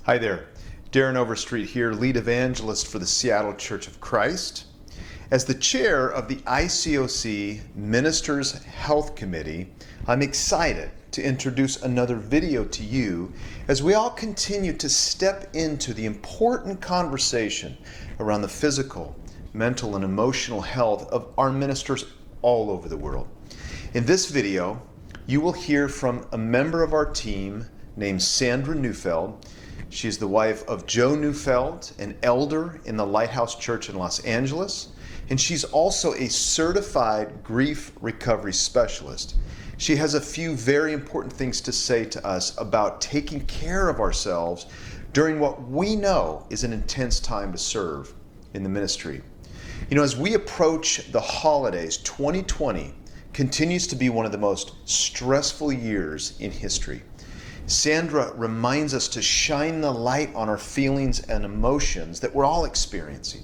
Hi there, Darren Overstreet here, lead evangelist for the Seattle Church of Christ. As the chair of the ICOC Ministers Health Committee, I'm excited to introduce another video to you as we all continue to step into the important conversation around the physical, mental, and emotional health of our ministers all over the world. In this video, you will hear from a member of our team named Sandra Neufeld. She's the wife of Joe Neufeld, an elder in the Lighthouse Church in Los Angeles, and she's also a certified grief recovery specialist. She has a few very important things to say to us about taking care of ourselves during what we know is an intense time to serve in the ministry. You know, as we approach the holidays, 2020 continues to be one of the most stressful years in history. Sandra reminds us to shine the light on our feelings and emotions that we're all experiencing.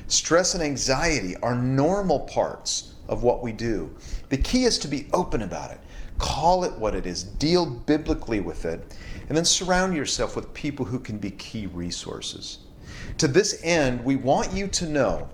Stress and anxiety are normal parts of what we do. The key is to be open about it. Call it what it is. Deal biblically with it. And then surround yourself with people who can be key resources. To this end, we want you to know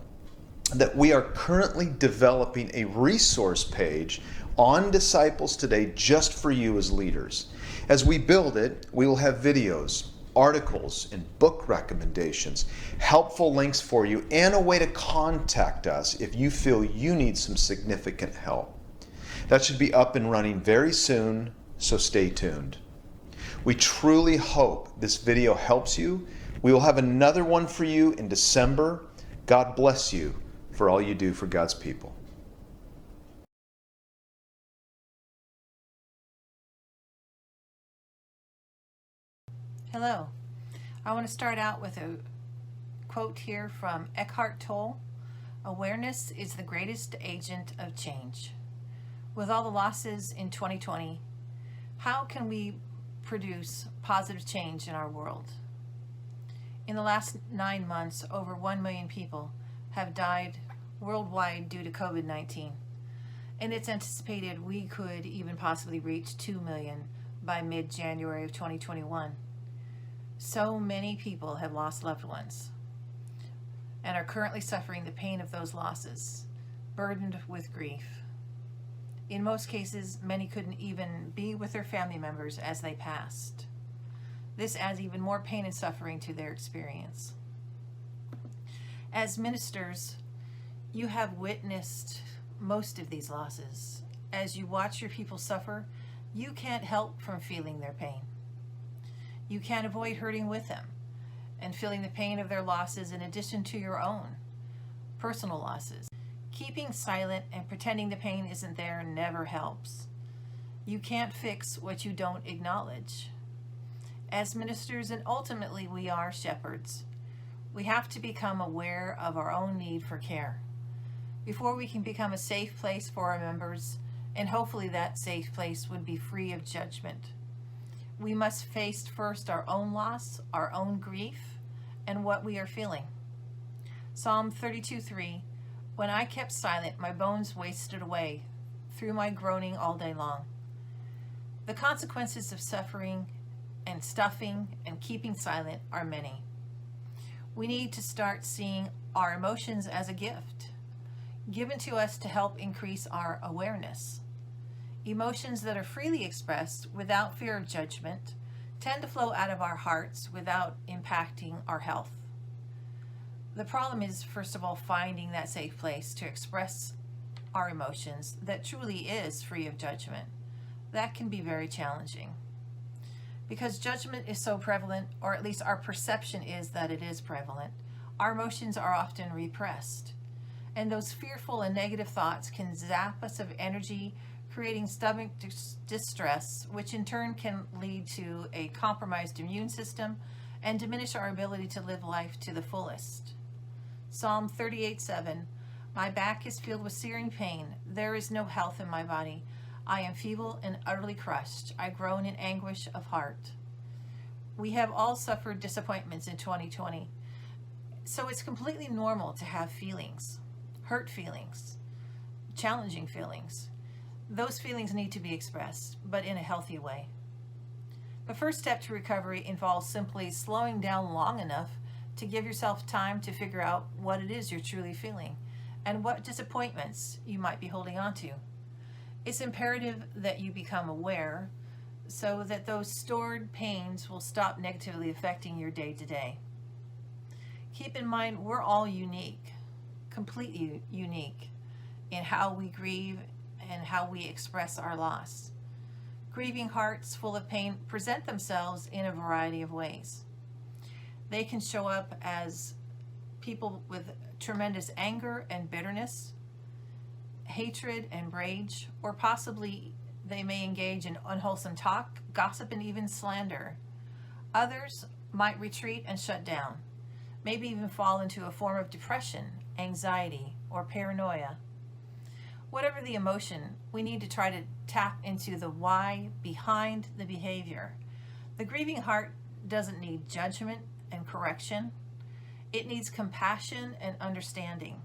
that we are currently developing a resource page on Disciples Today just for you as leaders. As we build it, we will have videos, articles, and book recommendations, helpful links for you, and a way to contact us if you feel you need some significant help. That should be up and running very soon, so stay tuned. We truly hope this video helps you. We will have another one for you in December. God bless you for all you do for God's people. Hello. I want to start out with a quote here from Eckhart Tolle. Awareness is the greatest agent of change. With all the losses in 2020, how can we produce positive change in our world? In the last 9 months, over 1 million people have died worldwide due to COVID-19, and it's anticipated we could even possibly reach 2 million by mid-January of 2021. So many people have lost loved ones and are currently suffering the pain of those losses, burdened with grief. In most cases, many couldn't even be with their family members as they passed. This adds even more pain and suffering to their experience. As ministers, you have witnessed most of these losses. As you watch your people suffer, you can't help from feeling their pain. You can't avoid hurting with them and feeling the pain of their losses in addition to your own personal losses. Keeping silent and pretending the pain isn't there never helps. You can't fix what you don't acknowledge. As ministers, and ultimately we are shepherds, we have to become aware of our own need for care before we can become a safe place for our members, and hopefully that safe place would be free of judgment. We must face first our own loss, our own grief, and what we are feeling. Psalm 32:3, when I kept silent, my bones wasted away through my groaning all day long. The consequences of suffering and stuffing and keeping silent are many. We need to start seeing our emotions as a gift, given to us to help increase our awareness. Emotions that are freely expressed without fear of judgment tend to flow out of our hearts without impacting our health. The problem is, first of all, finding that safe place to express our emotions that truly is free of judgment. That can be very challenging. Because judgment is so prevalent, or at least our perception is that it is prevalent, our emotions are often repressed. And those fearful and negative thoughts can zap us of energy, creating stomach distress, which in turn can lead to a compromised immune system and diminish our ability to live life to the fullest. Psalm 38:7, my back is filled with searing pain. There is no health in my body. I am feeble and utterly crushed. I groan in anguish of heart. We have all suffered disappointments in 2020, so it's completely normal to have feelings, hurt feelings, challenging feelings. Those feelings need to be expressed, but in a healthy way. The first step to recovery involves simply slowing down long enough to give yourself time to figure out what it is you're truly feeling and what disappointments you might be holding on to. It's imperative that you become aware so that those stored pains will stop negatively affecting your day to day. Keep in mind, we're all unique, completely unique in how we grieve and how we express our loss. Grieving hearts full of pain present themselves in a variety of ways. They can show up as people with tremendous anger and bitterness, hatred and rage, or possibly they may engage in unwholesome talk, gossip, and even slander. Others might retreat and shut down, maybe even fall into a form of depression, anxiety, or paranoia. Whatever the emotion, we need to try to tap into the why behind the behavior. The grieving heart doesn't need judgment and correction. It needs compassion and understanding.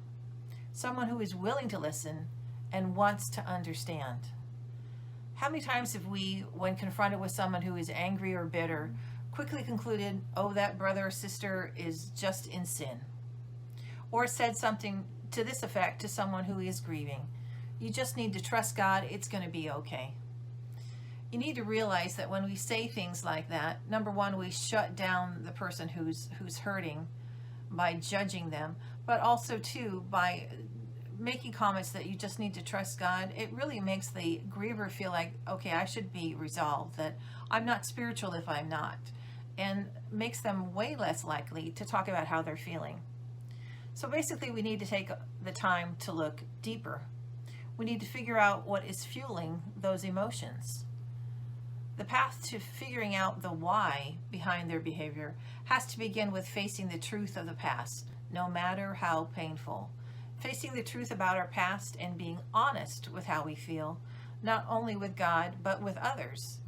Someone who is willing to listen and wants to understand. How many times have we, when confronted with someone who is angry or bitter, quickly concluded, oh, that brother or sister is just in sin? Or said something to this effect to someone who is grieving. You just need to trust God, it's going to be okay. You need to realize that when we say things like that, number one, we shut down the person who's hurting by judging them, but also too, by making comments that you just need to trust God, it really makes the griever feel like, okay, I should be resolved, that I'm not spiritual if I'm not, and makes them way less likely to talk about how they're feeling. So basically, we need to take the time to look deeper. We need to figure out what is fueling those emotions. The path to figuring out the why behind their behavior has to begin with facing the truth of the past, no matter how painful. Facing the truth about our past and being honest with how we feel, not only with God, but with others,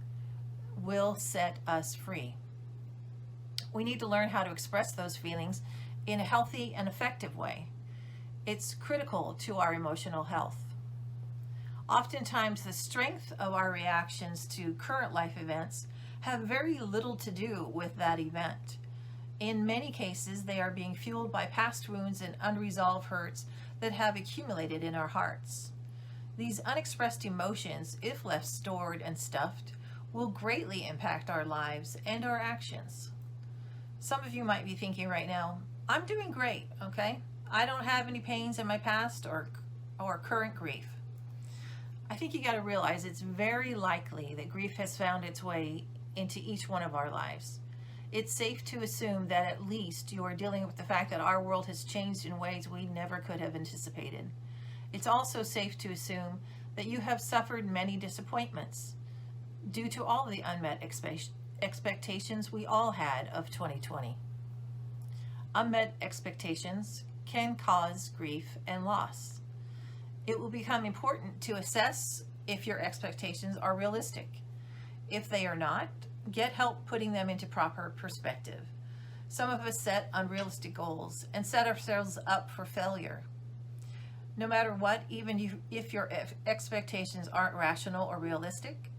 will set us free. We need to learn how to express those feelings in a healthy and effective way. It's critical to our emotional health. Oftentimes, the strength of our reactions to current life events have very little to do with that event. In many cases, they are being fueled by past wounds and unresolved hurts that have accumulated in our hearts. These unexpressed emotions, if left stored and stuffed, will greatly impact our lives and our actions. Some of you might be thinking right now, I'm doing great, okay? I don't have any pains in my past or current grief. I think you got to realize it's very likely that grief has found its way into each one of our lives. It's safe to assume that at least you are dealing with the fact that our world has changed in ways we never could have anticipated. It's also safe to assume that you have suffered many disappointments due to all the unmet expectations we all had of 2020. Unmet expectations can cause grief and loss. It will become important to assess if your expectations are realistic. If they are not, get help putting them into proper perspective. Some of us set unrealistic goals and set ourselves up for failure. No matter what, even if your expectations aren't rational or realistic,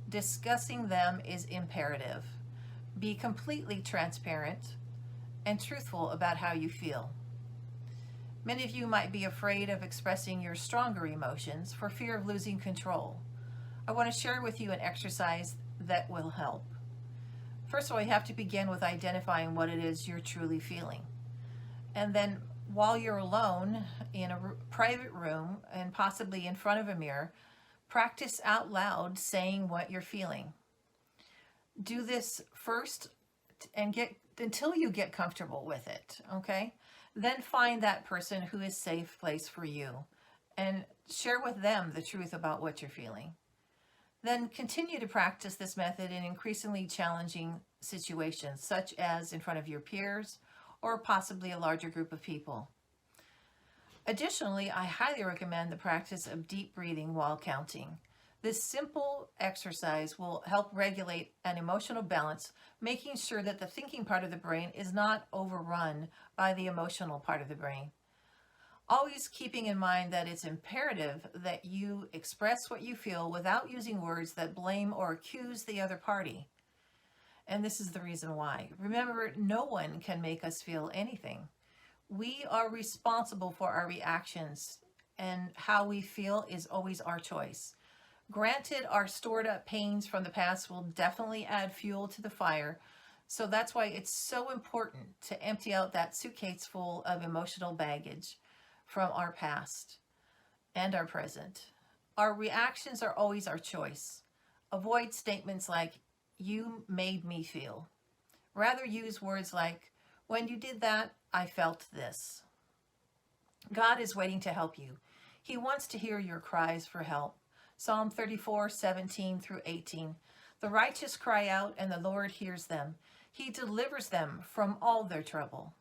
discussing them is imperative. Be completely transparent and truthful about how you feel. Many of you might be afraid of expressing your stronger emotions for fear of losing control. I want to share with you an exercise that will help. First of all, you have to begin with identifying what it is you're truly feeling. And then while you're alone in a private room and possibly in front of a mirror, practice out loud saying what you're feeling. Do this first and until you get comfortable with it, okay? Then find that person who is a safe place for you and share with them the truth about what you're feeling. Then continue to practice this method in increasingly challenging situations, such as in front of your peers or possibly a larger group of people. Additionally, I highly recommend the practice of deep breathing while counting. This simple exercise will help regulate an emotional balance, making sure that the thinking part of the brain is not overrun by the emotional part of the brain. Always keeping in mind that it's imperative that you express what you feel without using words that blame or accuse the other party. And this is the reason why. Remember, no one can make us feel anything. We are responsible for our reactions, and how we feel is always our choice. Granted, our stored up pains from the past will definitely add fuel to the fire. So that's why it's so important to empty out that suitcase full of emotional baggage from our past and our present. Our reactions are always our choice. Avoid statements like, "You made me feel." Rather, use words like, "When you did that, I felt this." God is waiting to help you. He wants to hear your cries for help. Psalm 34:17 through 18. The righteous cry out, and the Lord hears them. He delivers them from all their trouble.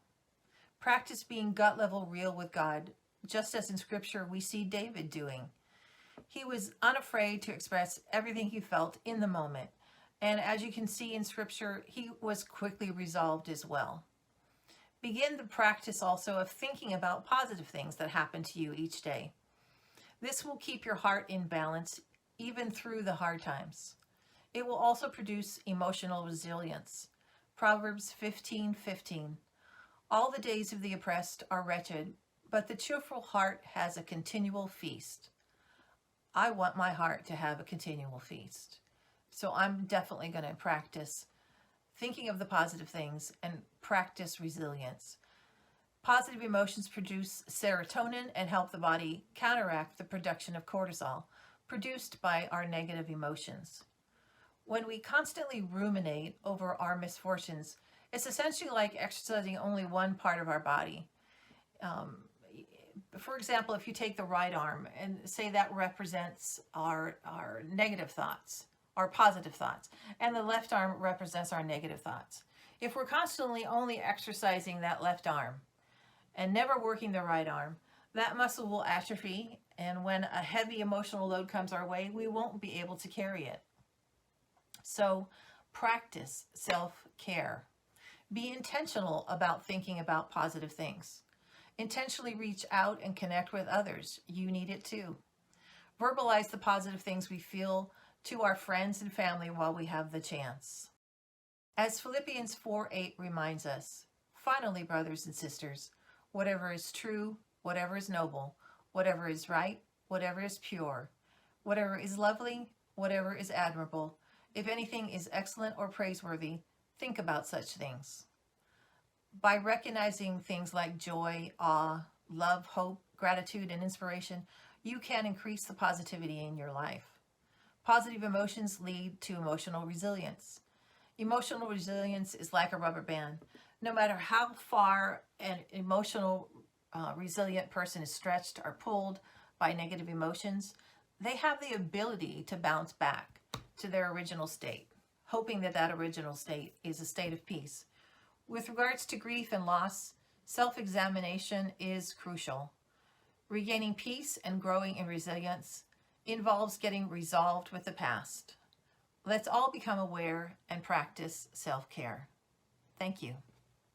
Practice being gut level real with God, just as in Scripture we see David doing. He was unafraid to express everything he felt in the moment. And as you can see in Scripture, he was quickly resolved as well. Begin the practice also of thinking about positive things that happen to you each day. This will keep your heart in balance even through the hard times. It will also produce emotional resilience. Proverbs 15:15. All the days of the oppressed are wretched, but the cheerful heart has a continual feast. I want my heart to have a continual feast. So I'm definitely going to practice thinking of the positive things and practice resilience. Positive emotions produce serotonin and help the body counteract the production of cortisol produced by our negative emotions. When we constantly ruminate over our misfortunes, it's essentially like exercising only one part of our body. For example, if you take the right arm and say that represents our negative thoughts, our positive thoughts, and the left arm represents our negative thoughts. If we're constantly only exercising that left arm and never working the right arm, that muscle will atrophy, and when a heavy emotional load comes our way, we won't be able to carry it. So practice self-care. Be intentional about thinking about positive things. Intentionally reach out and connect with others. You need it too. Verbalize the positive things we feel to our friends and family while we have the chance. As Philippians 4:8 reminds us, finally, brothers and sisters, whatever is true, whatever is noble, whatever is right, whatever is pure, whatever is lovely, whatever is admirable, if anything is excellent or praiseworthy, think about such things. By recognizing things like joy, awe, love, hope, gratitude, and inspiration, you can increase the positivity in your life. Positive emotions lead to emotional resilience. Emotional resilience is like a rubber band. No matter how far an emotional resilient person is stretched or pulled by negative emotions, they have the ability to bounce back to their original state, hoping that that original state is a state of peace. With regards to grief and loss, self-examination is crucial. Regaining peace and growing in resilience involves getting resolved with the past. Let's all become aware and practice self-care. Thank you.